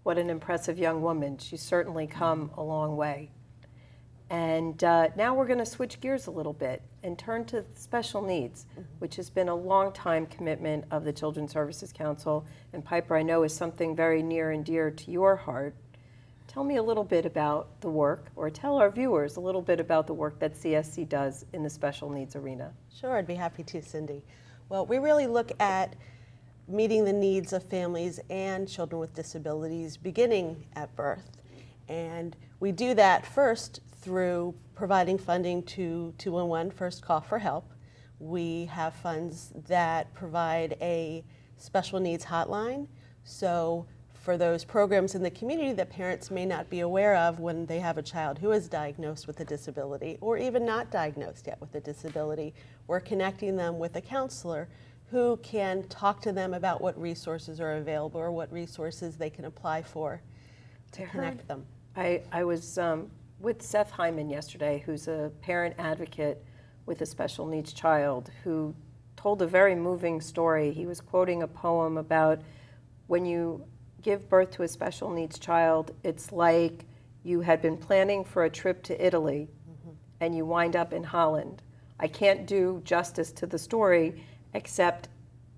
What an impressive young woman. She's certainly come a long way. And now we're going to switch gears a little bit and turn to special needs, which has been a long time commitment of the Children's Services Council. And Piper, I know, is something very near and dear to your heart. Tell me a little bit about the work, or tell our viewers a little bit about the work that CSC does in the special needs arena. Sure, I'd be happy to, Cindy. Well, we really look at meeting the needs of families and children with disabilities beginning at birth. And we do that first through providing funding to 211 First Call for Help. We have funds that provide a special needs hotline. So for those programs in the community that parents may not be aware of when they have a child who is diagnosed with a disability or even not diagnosed yet with a disability, we're connecting them with a counselor who can talk to them about what resources are available or what resources they can apply for to connect them. I was with Seth Hyman yesterday, who's a parent advocate with a special needs child, who told a very moving story. He was quoting a poem about when you give birth to a special needs child, it's like you had been planning for a trip to Italy and you wind up in Holland. I can't do justice to the story, except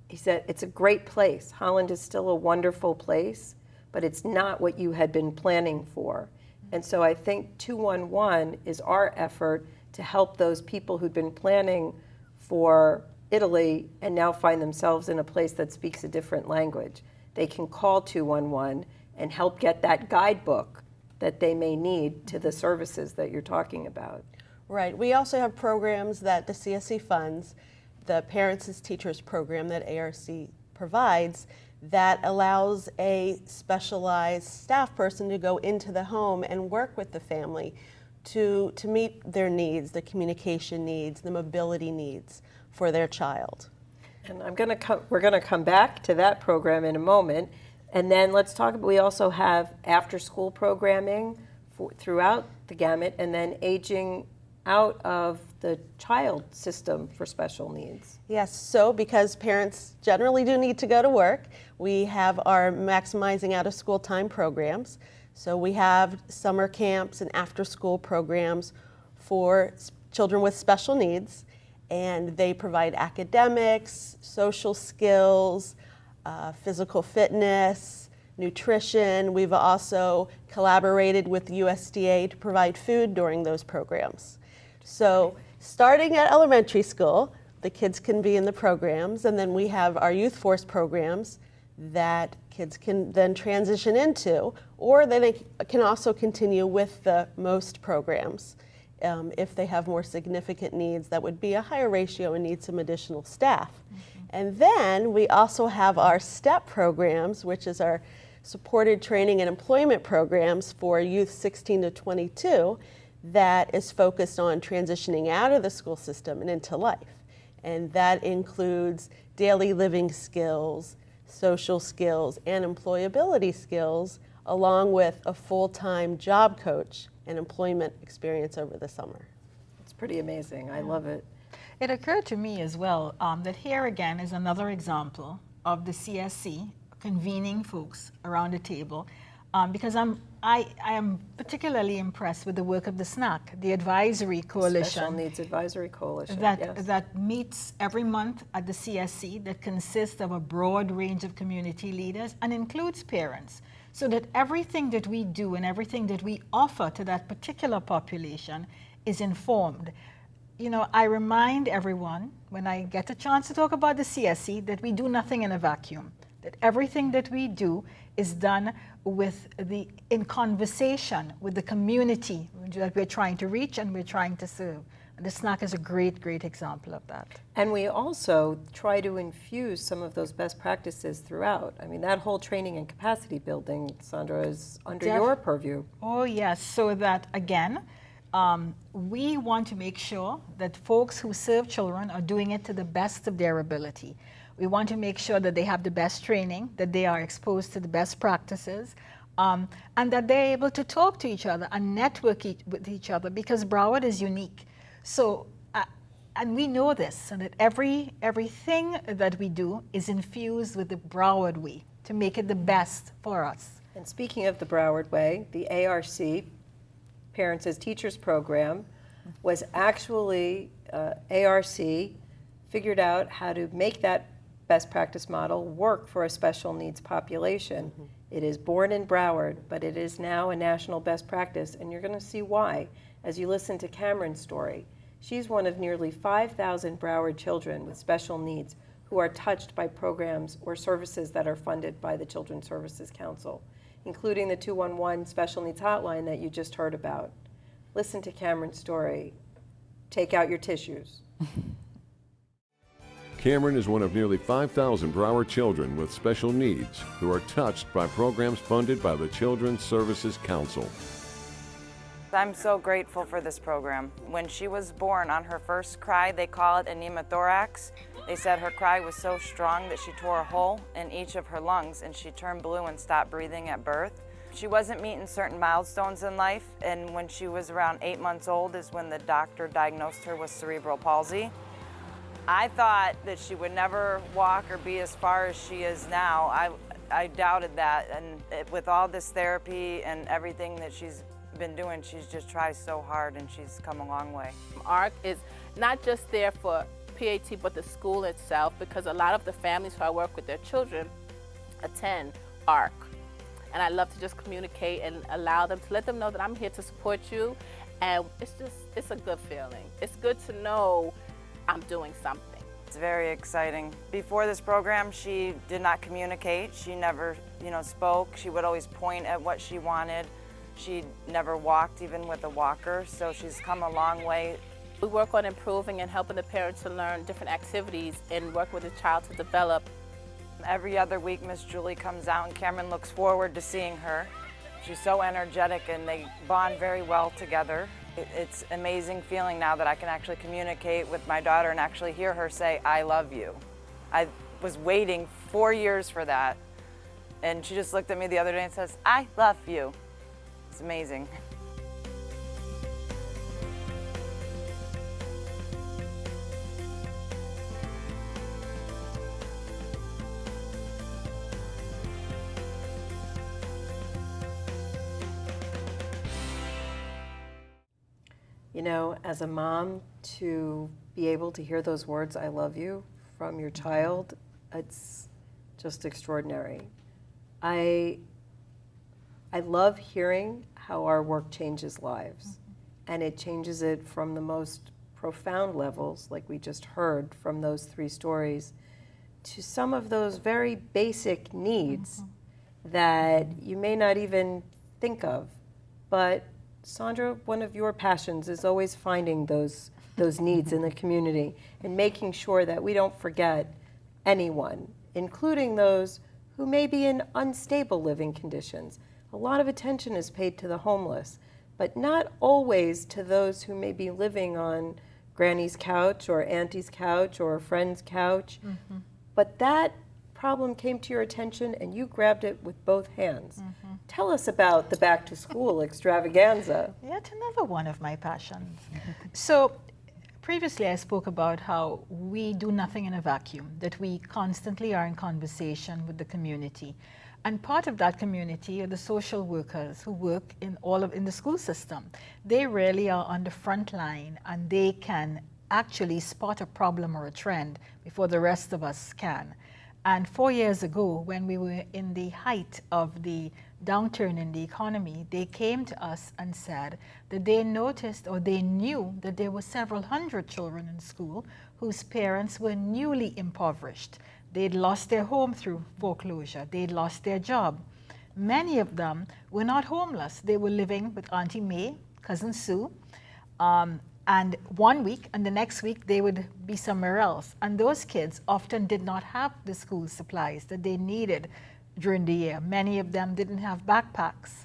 he said it's a great place. Holland is still a wonderful place, but it's not what you had been planning for. And so I think 211 is our effort to help those people who'd been planning for Italy and now find themselves in a place that speaks a different language. They can call 211 and help get that guidebook that they may need to the services that you're talking about. Right. We also have programs that the CSC funds, the Parents as Teachers program that ARC provides, that allows a specialized staff person to go into the home and work with the family to meet their needs, the communication needs, the mobility needs for their child. And we're going to come back to that program in a moment. And then let's talk about, we also have after-school programming throughout the gamut, and then aging out of the child system for special needs. Yes, so because parents generally do need to go to work, we have our maximizing out of school time programs. So we have summer camps and after school programs for children with special needs, and they provide academics, social skills, physical fitness, nutrition. We've also collaborated with USDA to provide food during those programs. So starting at elementary school, the kids can be in the programs, and then we have our youth force programs that kids can then transition into, or they can also continue with the most programs if they have more significant needs that would be a higher ratio and need some additional staff. And then we also have our STEP programs, which is our supported training and employment programs for youth 16 to 22, that is focused on transitioning out of the school system and into life. And that includes daily living skills, social skills, and employability skills, along with a full-time job coach and employment experience over the summer. It's pretty amazing. I love it. It occurred to me as well that here again is another example of the CSC convening folks around the table, because I am particularly impressed with the work of the SNAC, the Advisory Coalition. Special Needs Advisory Coalition, that meets every month at the CSC, that consists of a broad range of community leaders and includes parents, so that everything that we do and everything that we offer to that particular population is informed. You know, I remind everyone when I get a chance to talk about the CSC that we do nothing in a vacuum, that everything that we do is done in conversation with the community that we're trying to reach and we're trying to serve. And the SNAC is a great, great example of that. And we also try to infuse some of those best practices throughout. I mean, that whole training and capacity building, Sandra, is under your purview. Oh, yes. So that, again, we want to make sure that folks who serve children are doing it to the best of their ability. We want to make sure that they have the best training, that they are exposed to the best practices, and that they're able to talk to each other and network with each other, because Broward is unique. So, and we know this, and that everything that we do is infused with the Broward way to make it the best for us. And speaking of the Broward Way, the ARC, Parents as Teachers program, was actually ARC figured out how to make that best practice model work for a special needs population. It is born in Broward, but it is now a national best practice, and you're going to see why as you listen to Cameron's story. She's one of nearly 5,000 Broward children with special needs who are touched by programs or services that are funded by the Children's Services Council, including the 211 Special Needs Hotline that you just heard about. Listen to Cameron's story. Take out your tissues. Cameron is one of nearly 5,000 Broward children with special needs who are touched by programs funded by the Children's Services Council. I'm so grateful for this program. When she was born, on her first cry, they call it a pneumothorax. They said her cry was so strong that she tore a hole in each of her lungs and she turned blue and stopped breathing at birth. She wasn't meeting certain milestones in life, and when she was around 8 months old is when the doctor diagnosed her with cerebral palsy. I thought that she would never walk or be as far as she is now. I doubted that, and with all this therapy and everything that she's been doing, she's just tried so hard and she's come a long way. ARC is not just there for PAT but the school itself, because a lot of the families who I work with, their children attend ARC. And I love to just communicate and allow them to let them know that I'm here to support you, and it's a good feeling. It's good to know I'm doing something. It's very exciting. Before this program, she did not communicate. She never, spoke. She would always point at what she wanted. She never walked, even with a walker, so she's come a long way. We work on improving and helping the parents to learn different activities and work with the child to develop. Every other week, Miss Julie comes out and Cameron looks forward to seeing her. She's so energetic and they bond very well together. It's an amazing feeling now that I can actually communicate with my daughter and actually hear her say, "I love you." I was waiting 4 years for that, and she just looked at me the other day and says, "I love you." It's amazing. As a mom, to be able to hear those words, "I love you," from your child, it's just extraordinary. I love hearing how our work changes lives, and it changes it from the most profound levels, like we just heard from those 3 stories, to some of those very basic needs that you may not even think of. But Sandra, one of your passions is always finding those needs in the community and making sure that we don't forget anyone, including those who may be in unstable living conditions. A lot of attention is paid to the homeless, but not always to those who may be living on Granny's couch or Auntie's couch or a friend's couch. But that problem came to your attention and you grabbed it with both hands. Tell us about the back to school extravaganza. Yet another one of my passions. So previously I spoke about how we do nothing in a vacuum, that we constantly are in conversation with the community. And part of that community are the social workers who work in the school system. They really are on the front line and they can actually spot a problem or a trend before the rest of us can. And 4 years ago, when we were in the height of the downturn in the economy, they came to us and said that they noticed or they knew that there were several hundred children in school whose parents were newly impoverished. They'd lost their home through foreclosure. They'd lost their job. Many of them were not homeless. They were living with Auntie May, Cousin Sue, and 1 week and the next week they would be somewhere else. And those kids often did not have the school supplies that they needed during the year. Many of them didn't have backpacks.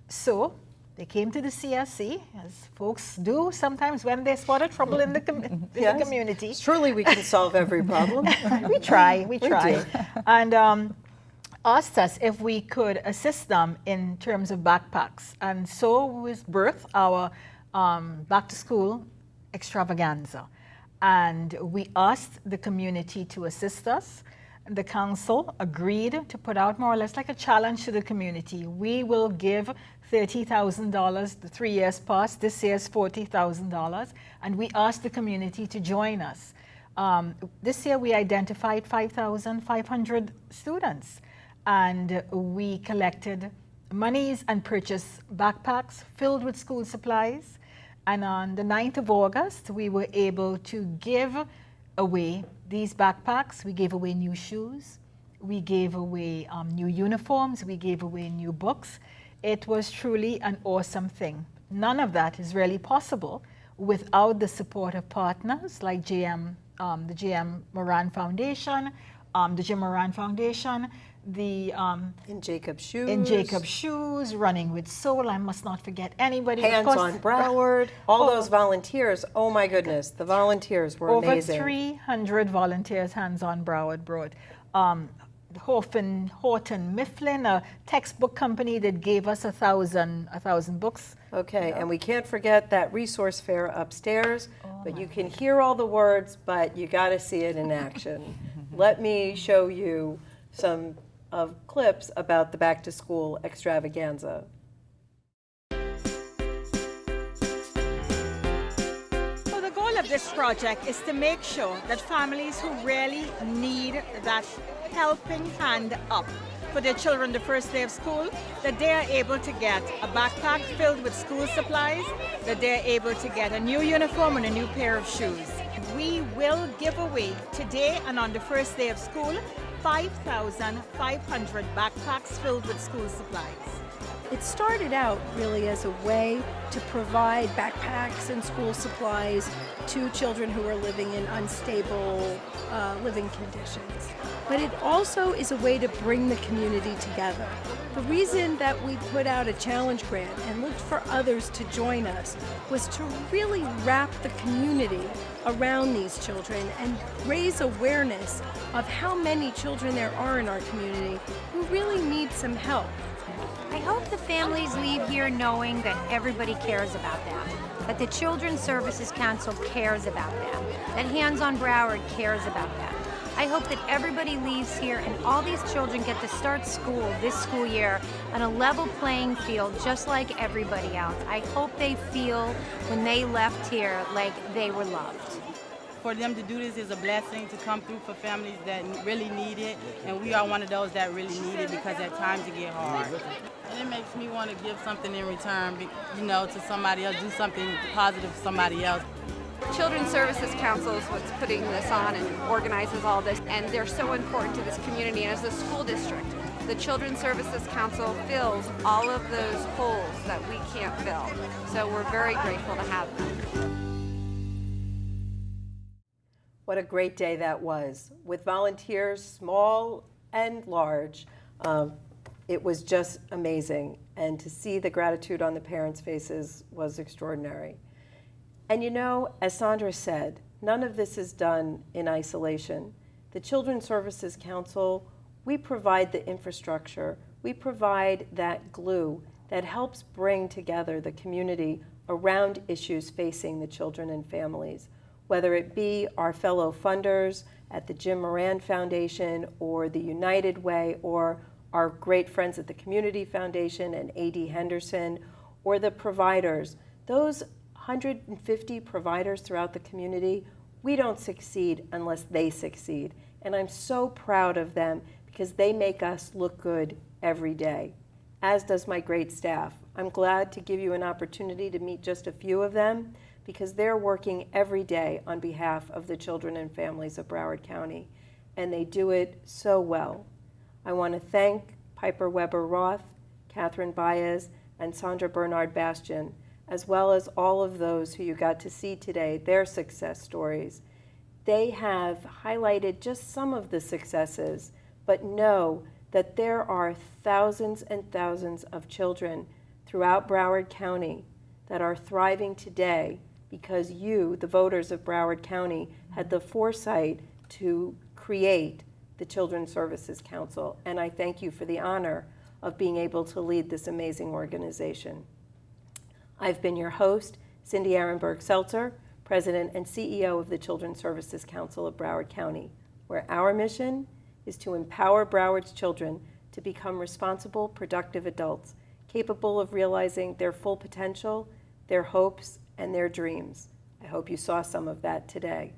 So they came to the CSC, as folks do sometimes when they spot a trouble in the community. Surely we can solve every problem. We try. do. And asked us if we could assist them in terms of backpacks. And so was birthed our back to school extravaganza. And we asked the community to assist us. the council agreed to put out more or less like a challenge to the community. We will give $30,000 the 3 years past. This year's $40,000, and we asked the community to join us. This year we identified 5,500 students, and we collected monies and purchased backpacks filled with school supplies. And on the 9th of August, we were able to give away these backpacks. We gave away new shoes. We gave away new uniforms. We gave away new books. It was truly an awesome thing. None of that is really possible without the support of partners like the GM Moran Foundation, the Jim Moran Foundation, the In Jacob's Shoes. In Jacob's Shoes, Running with Soul. I must not forget anybody. Of Hands course, on Broward. All those volunteers. Oh my goodness, the volunteers were over amazing. 300 volunteers Hands on Broward brought. Horton Mifflin, a textbook company that gave us 1,000 books. Okay, and we can't forget that resource fair upstairs, but you can hear all the words, but you got to see it in action. Let me show you some of clips about the back to school extravaganza. So the goal of this project is to make sure that families who really need that helping hand up for their children the first day of school, that they are able to get a backpack filled with school supplies, that they're able to get a new uniform and a new pair of shoes. We will give away today and on the first day of school 5,500 backpacks filled with school supplies. It started out really as a way to provide backpacks and school supplies to children who are living in unstable living conditions. But it also is a way to bring the community together. The reason that we put out a challenge grant and looked for others to join us was to really wrap the community around these children and raise awareness of how many children there are in our community who really need some help. I hope the families leave here knowing that everybody cares about them, that the Children's Services Council cares about them, that Hands on Broward cares about them. I hope that everybody leaves here and all these children get to start school this school year on a level playing field just like everybody else. I hope they feel when they left here like they were loved. For them to do this is a blessing to come through for families that really need it, and we are one of those that really need it because at times it get hard. And it makes me want to give something in return, you know, to somebody else, do something positive for somebody else. Children's Services Council is what's putting this on and organizes all this, and they're so important to this community. And as a school district, the Children's Services Council fills all of those holes that we can't fill. So we're very grateful to have them. What a great day that was. With volunteers, small and large, it was just amazing. And to see the gratitude on the parents' faces was extraordinary. And you know, as Sandra said, none of this is done in isolation. The Children's Services Council, we provide the infrastructure, we provide that glue that helps bring together the community around issues facing the children and families, whether it be our fellow funders at the Jim Moran Foundation or the United Way or our great friends at the Community Foundation and A.D. Henderson, or the providers. Those 150 providers throughout the community, we don't succeed unless they succeed. And I'm so proud of them because they make us look good every day, as does my great staff. I'm glad to give you an opportunity to meet just a few of them because they're working every day on behalf of the children and families of Broward County, and they do it so well. I want to thank Piper Weber-Roth, Catherine Baez, and Sandra Bernard-Bastien, as well as all of those who you got to see today, their success stories. They have highlighted just some of the successes, but know that there are thousands and thousands of children throughout Broward County that are thriving today because you, the voters of Broward County, had the foresight to create the Children's Services Council, and I thank you for the honor of being able to lead this amazing organization. I've been your host, Cindy Ehrenberg-Seltzer, President and CEO of the Children's Services Council of Broward County, where our mission is to empower Broward's children to become responsible, productive adults, capable of realizing their full potential, their hopes, and their dreams. I hope you saw some of that today.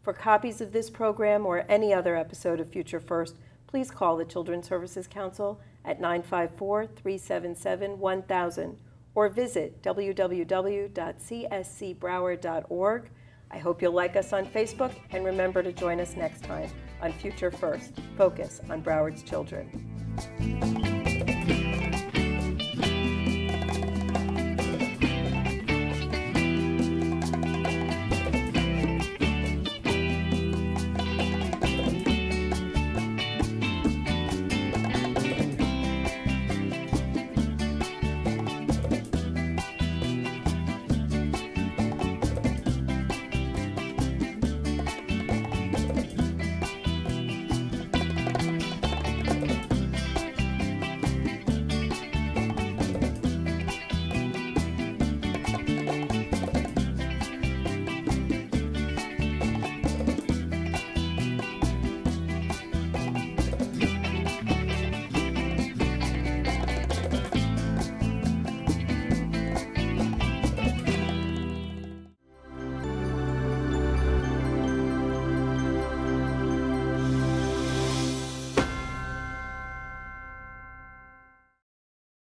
For copies of this program or any other episode of Future First, please call the Children's Services Council at 954-377-1000 or visit www.cscbroward.org. I hope you'll like us on Facebook, and remember to join us next time on Future First, Focus on Broward's Children.